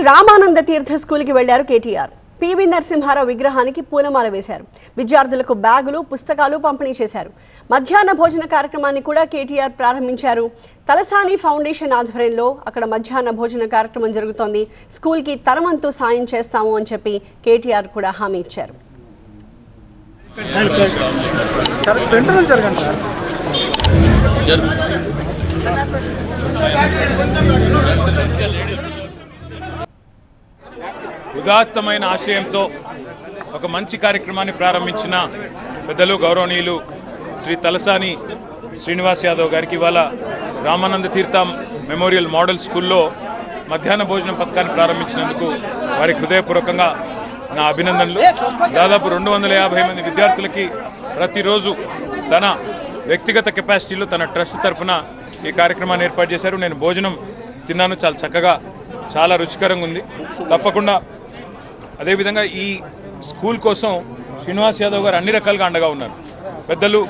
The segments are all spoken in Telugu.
రామానంద తీర్థ స్కూల్కి వెళ్లారు కేటీఆర్. పివి నరసింహారావు విగ్రహానికి పూలమాల వేశారు. విద్యార్థులకు బ్యాగులు, పుస్తకాలు పంపిణీ చేశారు. మధ్యాహ్న భోజన కార్యక్రమాన్ని కూడా కేటీఆర్ ప్రారంభించారు. తలసాని ఫౌండేషన్ ఆధ్వర్యంలో అక్కడ మధ్యాహ్న భోజన కార్యక్రమం జరుగుతోంది. స్కూల్కి తన వంతు సాయం చేస్తాము అని చెప్పి కేటీఆర్ కూడా హామీ ఇచ్చారు. ఉదాత్తమైన ఆశయంతో ఒక మంచి కార్యక్రమాన్ని ప్రారంభించిన పెద్దలు గౌరవనీయులు శ్రీ తలసాని శ్రీనివాస్ యాదవ్ గారికి ఇవాళ రామానంద తీర్థం మెమోరియల్ మోడల్ స్కూల్లో మధ్యాహ్న భోజనం పథకాన్ని ప్రారంభించినందుకు వారికి హృదయపూర్వకంగా నా అభినందనలు. దాదాపు 250 మంది విద్యార్థులకి ప్రతిరోజు తన వ్యక్తిగత కెపాసిటీలో తన ట్రస్ట్ తరఫున ఈ కార్యక్రమాన్ని ఏర్పాటు చేశారు. నేను భోజనం తిన్నాను, చాలా చక్కగా, చాలా రుచికరంగా ఉంది. తప్పకుండా అదేవిధంగా ఈ స్కూల్ కోసం శ్రీనివాస్ యాదవ్ గారు అన్ని రకాలుగా అండగా ఉన్నారు. పెద్దలు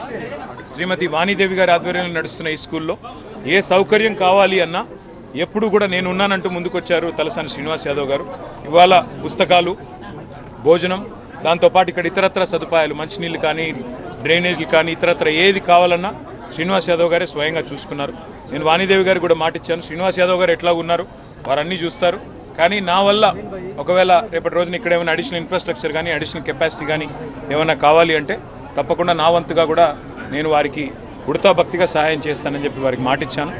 శ్రీమతి వాణీదేవి గారి ఆధ్వర్యంలో నడుస్తున్న ఈ స్కూల్లో ఏ సౌకర్యం కావాలి అన్నా ఎప్పుడు కూడా నేను ఉన్నానంటూ ముందుకొచ్చారు తలసాని శ్రీనివాస్ యాదవ్ గారు. ఇవాళ పుస్తకాలు, భోజనం, దాంతోపాటు ఇక్కడ ఇతరత్ర సదుపాయాలు, మంచినీళ్ళు కానీ, డ్రైనేజీలు కానీ, ఇతరత్ర ఏది కావాలన్నా శ్రీనివాస్ యాదవ్ గారే స్వయంగా చూసుకున్నారు. నేను వాణీదేవి గారికి కూడా మాటిచ్చాను, శ్రీనివాస్ యాదవ్ గారు ఎట్లా ఉన్నారు వారన్నీ చూస్తారు, కానీ నా వల్ల ఒకవేళ రేపటి రోజున ఇక్కడ ఏమైనా అడిషనల్ ఇన్ఫ్రాస్ట్రక్చర్ కానీ, అడిషనల్ కెపాసిటీ కానీ ఏమైనా కావాలి అంటే తప్పకుండా నా వంతుగా కూడా నేను వారికి ఉడతా భక్తిగా సహాయం చేస్తానని చెప్పి వారికి మాటిచ్చాను.